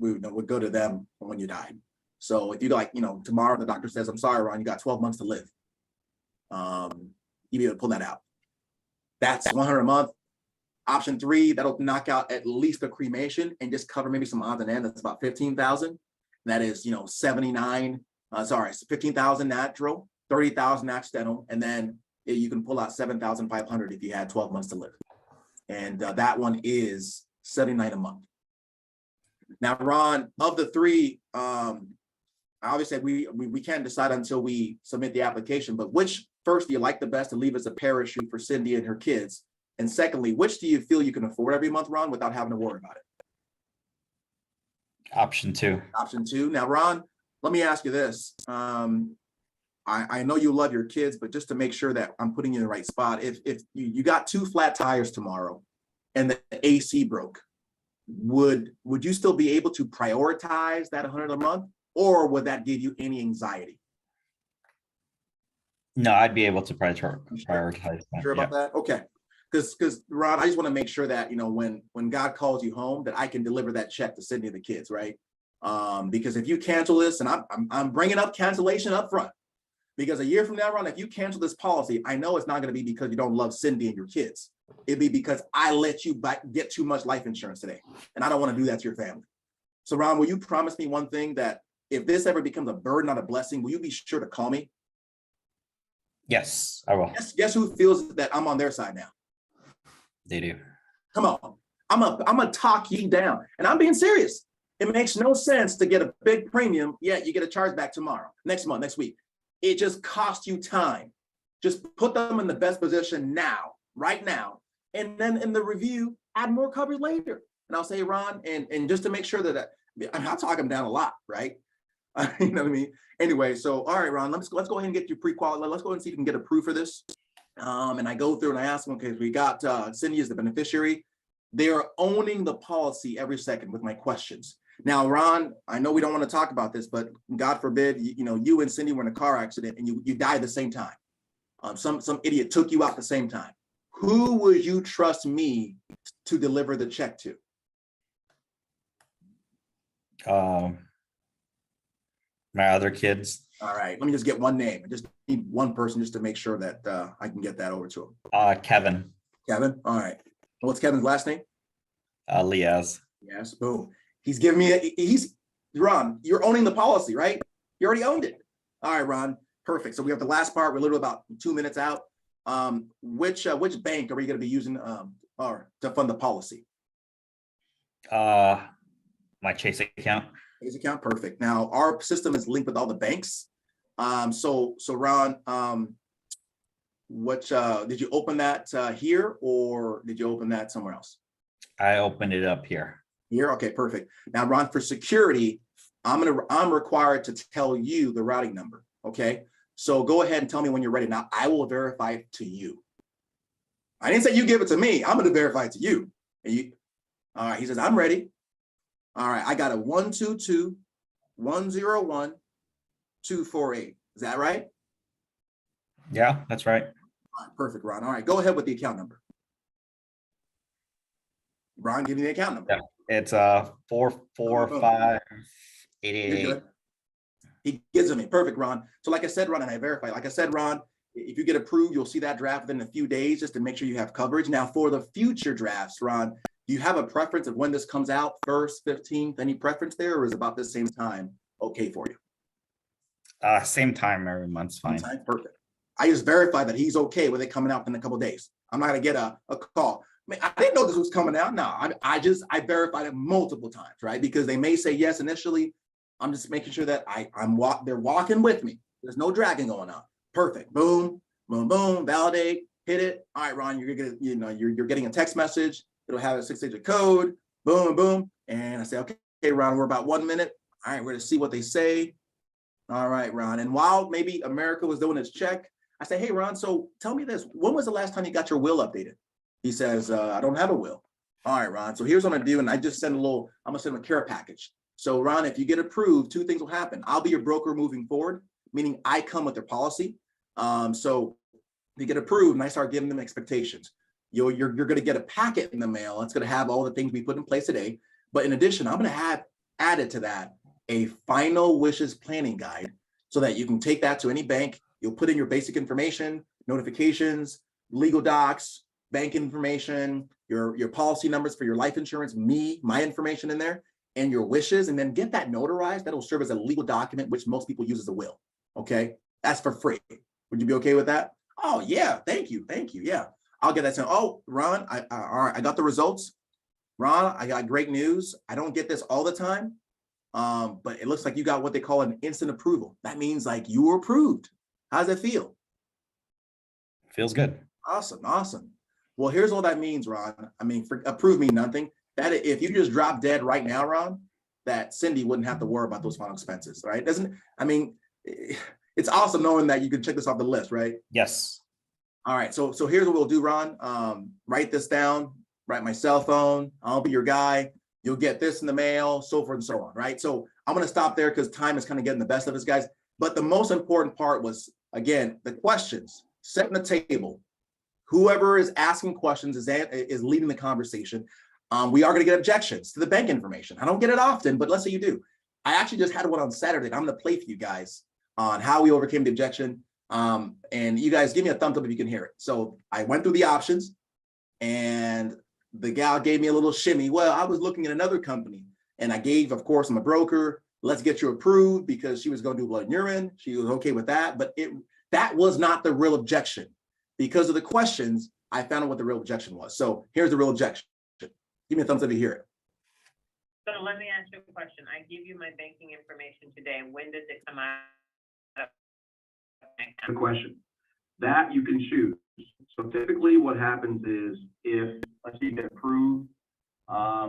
go to them when you died. So if you tomorrow the doctor says, I'm sorry, Ron, you got 12 months to live. You'd be able to pull that out. That's 100 a month. Option three, that'll knock out at least the cremation and just cover maybe some odds and ends. That's about 15,000. That is, 15,000 natural, 30,000 accidental, and then you can pull out 7,500 if you had 12 months to live. And that one is $79 a month. Now, Ron, of the three, obviously we can't decide until we submit the application, but which first do you like the best to leave as a parachute for Cindy and her kids? And secondly, which do you feel you can afford every month, Ron, without having to worry about it? Option 2. Option 2. Now, Ron, let me ask you this. I know you love your kids, but just to make sure that I'm putting you in the right spot, if you got 2 flat tires tomorrow and the AC broke, would you still be able to prioritize that $100 a month, or would that give you any anxiety? No, I'd be able to prioritize that. Sure about that? Okay. Because Ron, I just want to make sure that, you know, when God calls you home, that I can deliver that check to Sydney and the kids, right? Because if you cancel this, and I'm bringing up cancellation up front, because a year from now, Ron, if you cancel this policy, I know it's not going to be because you don't love Cindy and your kids. It'd be because I let you get too much life insurance today, and I don't want to do that to your family. So Ron, will you promise me one thing, that if this ever becomes a burden, not a blessing, will you be sure to call me? Yes, I will. Guess who feels that I'm on their side now? They do. Come on. I'm gonna talk you down. And I'm being serious. It makes no sense to get a big premium, yet you get a charge back tomorrow, next month, next week. It just costs you time. Just put them in the best position now, right now. And then in the review, add more coverage later. And I'll say, Ron, and just to make sure that I'll talk them down a lot, right? You know what I mean? Anyway, so all right, Ron, let's go ahead and get you pre-qualified. Let's go ahead and see if we can get approved for this. And I go through and I ask them, okay, we got Cindy as the beneficiary. They are owning the policy every second with my questions. Now, Ron, I know we don't want to talk about this, but God forbid, you know, you and Cindy were in a car accident and you died at the same time. Some idiot took you out at the same time. Who would you trust me to deliver the check to? My other kids. All right, let me just get one name. I just need one person just to make sure that I can get that over to him. Kevin. Kevin, all right. What's Kevin's last name? Liaz. Yes, boom. He's giving me Ron, you're owning the policy, right? You already owned it. All right, Ron, perfect. So we have the last part. We're literally about 2 minutes out. Which bank are we going to be using or to fund the policy? My Chase account. Chase account, perfect. Now our system is linked with all the banks. So Ron, did you open that here, or did you open that somewhere else? I opened it up here. Here, okay, perfect. Now, Ron, for security, I'm required to tell you the routing number. Okay, so go ahead and tell me when you're ready. Now, I will verify it to you. I didn't say you give it to me. I'm going to verify it to you. All right. He says I'm ready. All right, I got a 122-101-248. Is that right? Yeah, that's right. All right, perfect, Ron. All right, go ahead with the account number. Ron, give me the account number. Yeah, it's 44588. He gives it me. Perfect, Ron. So like I said, Ron, and I verify, like I said, Ron, if you get approved, you'll see that draft within a few days just to make sure you have coverage. Now, for the future drafts, Ron, do you have a preference of when this comes out, 1st, 15th? Any preference there, or is about the same time okay for you? Same time every month's fine. Same time? Perfect. I just verified that he's okay with it coming out in a couple of days. I'm not gonna get a call. I mean, I didn't know this was coming out. No, I verified it multiple times, right? Because they may say yes initially. I'm just making sure that they're walking with me. There's no dragging going on. Perfect. Boom, boom, boom. Validate. Hit it. All right, Ron. You're getting a text message. It'll have a 6-digit code. Boom, boom. And I say, okay, Ron. We're about 1 minute. All right, we're gonna see what they say. All right, Ron. And while maybe America was doing its check, I say, hey, Ron. So tell me this. When was the last time you got your will updated? He says, I don't have a will. All right, Ron. So here's what I'm gonna do. And I just send I'm gonna send him a care package. So Ron, if you get approved, 2 things will happen. I'll be your broker moving forward, meaning I come with their policy. So if you get approved and I start giving them expectations, you're gonna get a packet in the mail. It's gonna have all the things we put in place today. But in addition, I'm gonna have added to that a final wishes planning guide so that you can take that to any bank. You'll put in your basic information, notifications, legal docs, bank information, your policy numbers for your life insurance, my information in there, and your wishes, and then get that notarized. That'll serve as a legal document, which most people use as a will. Okay, that's for free. Would you be okay with that? Oh yeah, thank you. Yeah, I'll get that sent. Oh, Ron, all right, I got the results. Ron, I got great news. I don't get this all the time, but it looks like you got what they call an instant approval. That means like you were approved. How does it feel? Feels good. Awesome, awesome. Well, here's all that means, Ron. I mean, for approve mean nothing. That if you just drop dead right now, Ron, that Cindy wouldn't have to worry about those final expenses, right? It's awesome knowing that you can check this off the list, right? Yes. All right, so here's what we'll do, Ron. Write this down, write my cell phone. I'll be your guy. You'll get this in the mail, so forth and so on, right? So I'm gonna stop there because time is kind of getting the best of us, guys. But the most important part was, again, the questions, setting the table. Whoever is asking questions is leading the conversation. We are gonna get objections to the bank information. I don't get it often, but let's say you do. I actually just had one on Saturday, and I'm gonna play for you guys on how we overcame the objection. And you guys give me a thumbs up if you can hear it. So I went through the options, and the gal gave me a little shimmy. Well, I was looking at another company, and I gave, of course, I'm a broker. Let's get you approved, because she was going to do blood and urine. She was okay with that, but that was not the real objection. Because of the questions, I found out what the real objection was. So here's the real objection. Give me a thumbs up if you hear it. So let me ask you a question. I give you my banking information today. When does it come out? The question that you can choose. So typically what happens is, if let's say you get approved,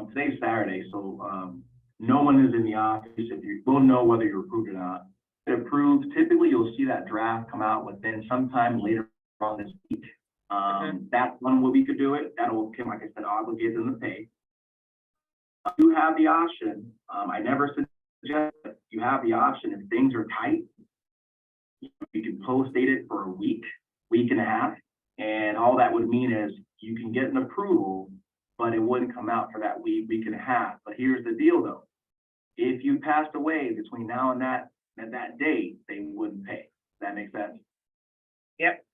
today's Saturday, so no one is in the office. If you will know whether you're approved or not. If approved, typically you'll see that draft come out within sometime later on this week. That's one way we could do it. That'll, like I said, obligate them to pay. You have the option. I never suggest it. You have the option if things are tight. You can post date it for a week and a half, and all that would mean is you can get an approval, but it wouldn't come out for that week and a half. But here's the deal, though: if you passed away between now and that date, they wouldn't pay. Does that make sense? Yep.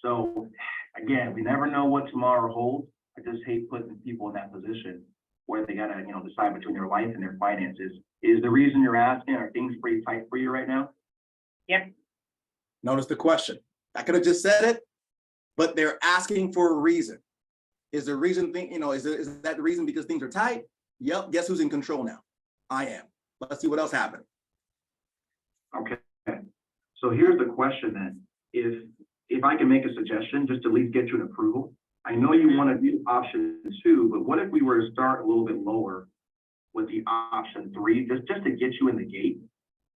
So again, we never know what tomorrow holds. I just hate putting people in that position where they gotta, decide between their life and their finances. Is the reason you're asking, are things pretty tight for you right now? Yep. Notice the question. I could have just said it, but they're asking for a reason. Is the reason is that the reason because things are tight? Yep. Guess who's in control now? I am. Let's see what else happened. Okay. So here's the question then. If I can make a suggestion, just to at least get you an approval. I know you want to do option 2, but what if we were to start a little bit lower with the option 3, just to get you in the gate?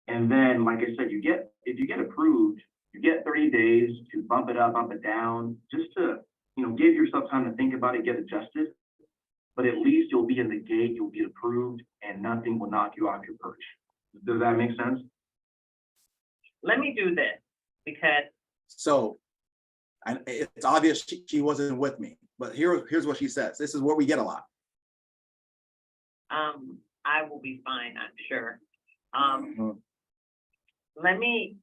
And then, like I said, if you get approved, you get 30 days to bump it up, bump it down, just to, give yourself time to think about it, get adjusted. But at least you'll be in the gate, you'll be approved, and nothing will knock you off your perch. Does that make sense? Let me do this, because So it's obvious she wasn't with me, but here's what she says. This is what we get a lot. I will be fine, I'm sure.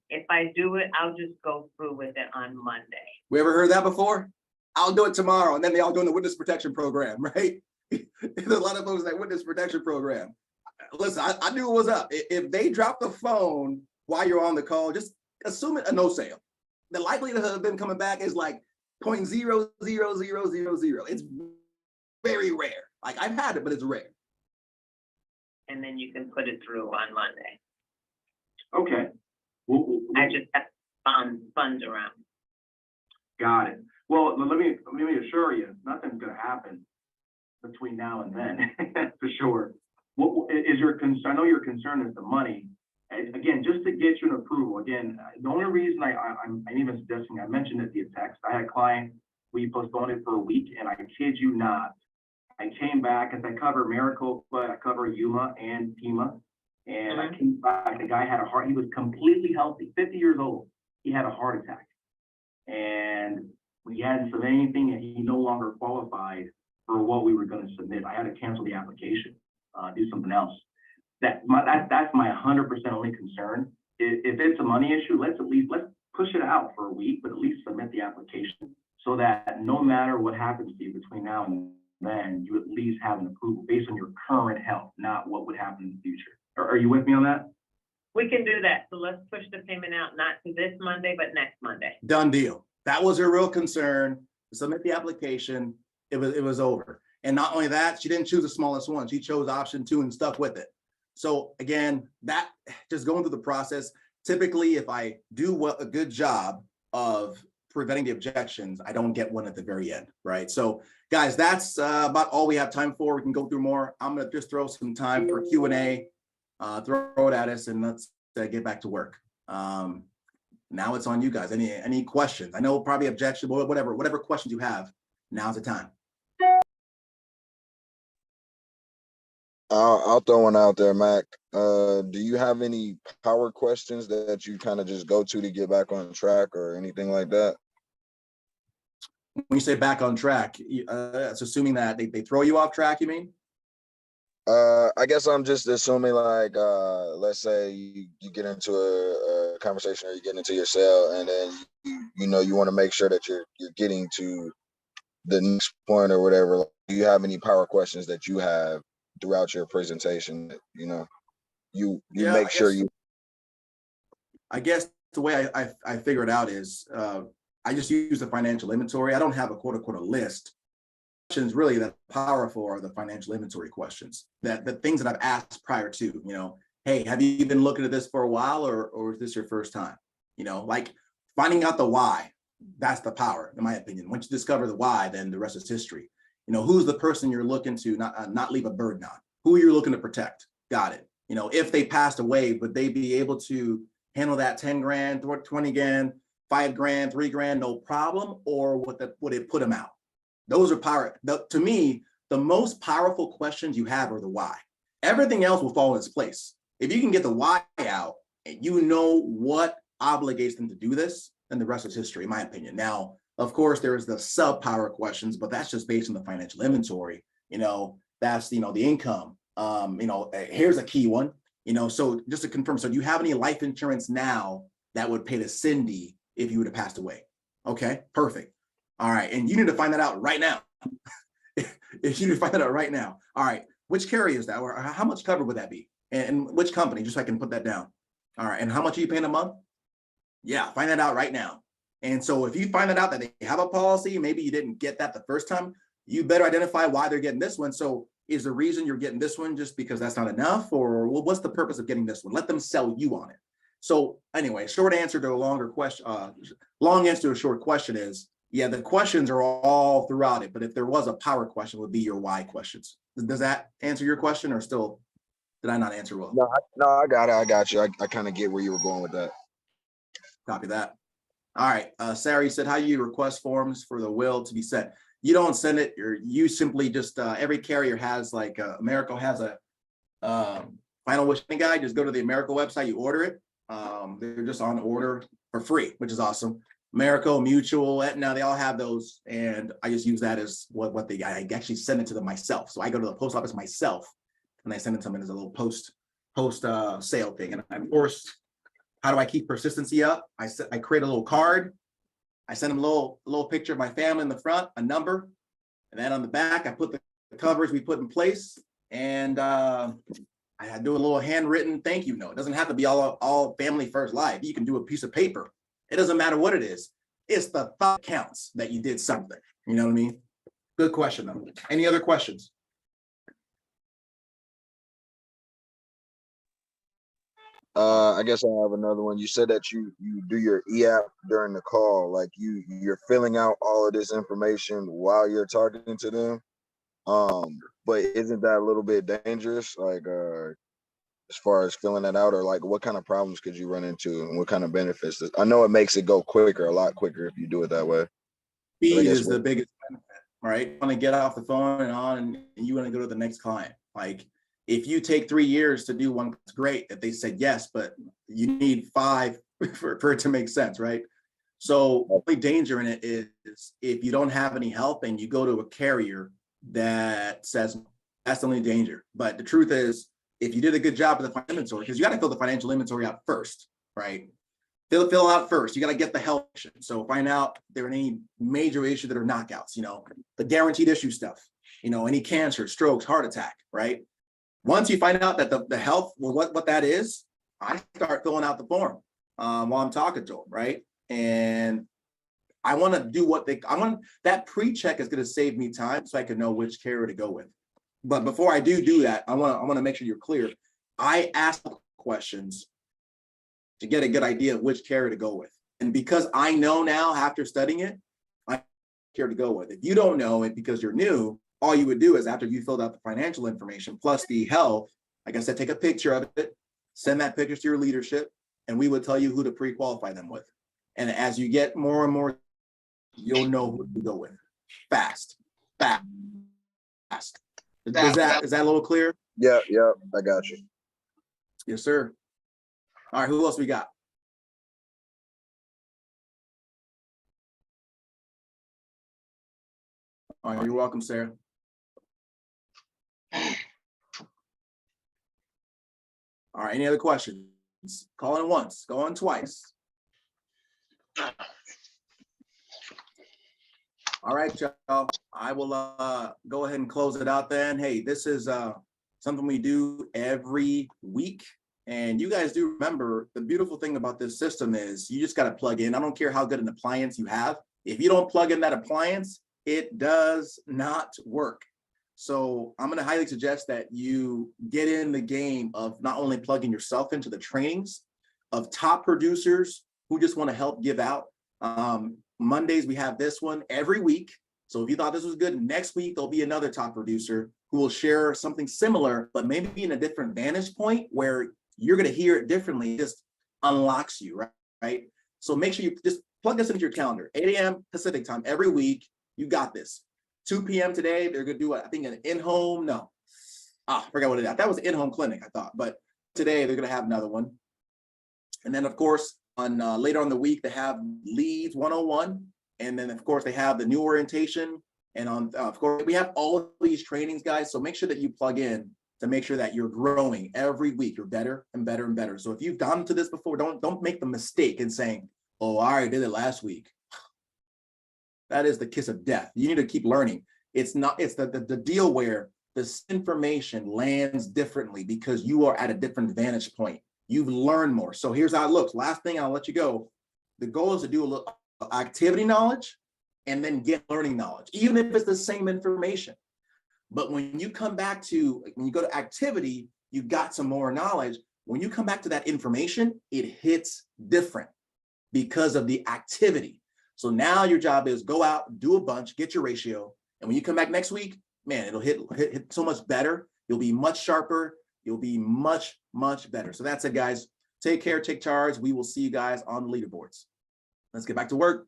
If I do it, I'll just go through with it on Monday. We ever heard that before? I'll do it tomorrow, and then they all doing the witness protection program, right? There's a lot of folks that witness protection program. Listen, I knew it was up. If they drop the phone while you're on the call, just assume it a no sale. The likelihood of them coming back is like 0.00000. It's very rare. Like, I've had it, but it's rare. And then you can put it through on Monday. Okay. I just have funds around. Got it. Well, let me assure you, nothing's going to happen between now and then, for sure. What is your concern? I know your concern is the money. Again, just to get you an approval. Again, the only reason I'm even suggesting, I mentioned it via text. I had a client, we postponed it for a week, and I kid you not, I came back, as I cover Maricopa, I cover Yuma and Pima, and I came back. The guy had a heart. He was completely healthy, 50 years old. He had a heart attack, and we hadn't submitted anything, and he no longer qualified for what we were going to submit. I had to cancel the application, do something else. That's my 100% only concern. If it's a money issue, let's push it out for a week, but at least submit the application so that no matter what happens to you between now and then, you at least have an approval based on your current health, not what would happen in the future. Are you with me on that? We can do that. So let's push the payment out, not to this Monday, but next Monday. Done deal. That was her real concern. Submit the application. It was over. And not only that, she didn't choose the smallest one. She chose option 2 and stuck with it. So again, that just going through the process, typically if I do a good job of preventing the objections, I don't get one at the very end, right? So guys, that's about all we have time for. We can go through more. I'm gonna just throw some time for Q&A, throw it at us, and let's get back to work. Now it's on you guys. Any questions? I know probably objection, whatever questions you have, now's the time. I'll throw one out there, Mac. Do you have any power questions that you kind of just go to get back on track or anything like that? When you say back on track, it's assuming that they throw you off track, you mean? I guess I'm just assuming, like, let's say you get into a conversation or you get into your cell, and then you know you want to make sure that you're getting to the next point or whatever. Like, do you have any power questions that you have throughout your presentation that, you know, you make sure you. I guess the way I figure it out is I just use the financial inventory. I don't have a quote unquote a list. Questions really that powerful are the financial inventory questions, that the things that I've asked prior to, you know, hey, have you been looking at this for a while, or is this your first time? You know, like finding out the why, that's the power, in my opinion. Once you discover the why, then the rest is history. You know, who's the person you're looking to not leave a burden on? Who are you looking to protect? Got it. You know, if they passed away, would they be able to handle that 10 grand, 20 grand, 5 grand, 3 grand, no problem? Or would it put them out? Those are power. To me, the most powerful questions you have are the why. Everything else will fall in its place. If you can get the why out and you know what obligates them to do this, then the rest is history, in my opinion. Now, of course, there's the sub-power questions, but that's just based on the financial inventory. You know, that's, you know, the income. You know, here's a key one. You know, so just to confirm, so do you have any life insurance now that would pay to Cindy if you would have passed away? Okay, perfect. All right, and you need to find that out right now. If you need to find that out right now. All right, which carrier is that, or how much cover would that be, and which company, just so I can put that down. All right, and how much are you paying a month? Yeah, find that out right now. And so if you find that out that they have a policy, maybe you didn't get that the first time, you better identify why they're getting this one. So is the reason you're getting this one just because that's not enough, or well, what's the purpose of getting this one? Let them sell you on it. So anyway, short answer to a longer question, long answer to a short question is, yeah, the questions are all throughout it, but if there was a power question, it would be your why questions. Does that answer your question, or still did I not answer well? No, I got it. I got you. I kind of get where you were going with that. Copy that. All right, Sarah, you said, how do you request forms for the will to be sent? You don't send it, you simply just, every carrier has, like Americo has a final wishing guide. Just go to the Americo website, you order it. They're just on order for free, which is awesome. Americo, Mutual, Aetna, they all have those, and I just use that as what they. I actually send it to them myself. So I go to the post office myself, and I send it to them as a little post sale thing. And of course, how do I keep persistency up? I create a little card. I send them a little picture of my family in the front, a number, and then on the back I put the coverage we put in place, and I do a little handwritten thank you note. It doesn't have to be all family first life. You can do a piece of paper. It doesn't matter what it is. It's the thought counts that you did something. You know what I mean? Good question though. Any other questions? I guess I have another one. You said that you do your e-app during the call, like you're filling out all of this information while you're talking to them. But isn't that a little bit dangerous? Like, as far as filling that out, or like what kind of problems could you run into, and what kind of benefits? I know it makes it go quicker, a lot quicker if you do it that way. Speed is the biggest benefit, right? You want to get off the phone and on, and you want to go to the next client. Like if you take 3 years to do one, it's great that they said yes, but you need 5 for it to make sense, right? So the only danger in it is if you don't have any help and you go to a carrier that says that's the only danger. But the truth is, if you did a good job of the financial inventory, because you got to fill the financial inventory out first, right? Fill out first. You got to get the help. So find out if there are any major issues that are knockouts, you know, the guaranteed issue stuff, you know, any cancer, strokes, heart attack, right? Once you find out that the health, well, what that is, I start filling out the form while I'm talking to them, right? And I want to do that pre-check is going to save me time so I can know which carrier to go with. But before I do that, I want to make sure you're clear. I ask questions to get a good idea of which carrier to go with. And because I know now after studying it, I care to go with. If you don't know it because you're new, all you would do is after you filled out the financial information plus the health, like I said, take a picture of it, send that picture to your leadership, and we would tell you who to pre-qualify them with. And as you get more and more, you'll know who to go with. Fast. Is that a little clear? Yeah, I got you. Yes, sir. All right, who else we got? All right, you're welcome, Sarah. All right, any other questions? Call in once, go on twice. All right, y'all. I will go ahead and close it out then. Hey, this is something we do every week. And you guys do remember, the beautiful thing about this system is you just got to plug in. I don't care how good an appliance you have. If you don't plug in that appliance, it does not work. So I'm going to highly suggest that you get in the game of not only plugging yourself into the trainings of top producers who just want to help give out. Mondays, we have this one every week. So if you thought this was good, next week, there'll be another top producer who will share something similar, but maybe in a different vantage point where you're going to hear it differently. It just unlocks you, right? So make sure you just plug this into your calendar, 8 a.m. Pacific time every week. You got this. 2 p.m. today, they're going to do, I think, an in-home. No, I forgot what it is. That was an in-home clinic, I thought. But today, they're going to have another one. And then, of course, on later on the week, they have Leads 101. And then, of course, they have the new orientation. And on, of course, we have all of these trainings, guys. So make sure that you plug in to make sure that you're growing every week. You're better and better and better. So if you've gone to this before, don't make the mistake in saying, oh, I already did it last week. That is the kiss of death. You need to keep learning. It's not, it's the deal where this information lands differently because you are at a different vantage point. You've learned more. So here's how it looks. Last thing, I'll let you go. The goal is to do a little activity knowledge and then get learning knowledge, even if it's the same information. But when you come back to, when you go to activity, you got some more knowledge. When you come back to that information, it hits different because of the activity. So now your job is go out, do a bunch, get your ratio. And when you come back next week, man, it'll hit so much better. You'll be much sharper. You'll be much, much better. So that's it, guys. Take care, take charge. We will see you guys on the leaderboards. Let's get back to work.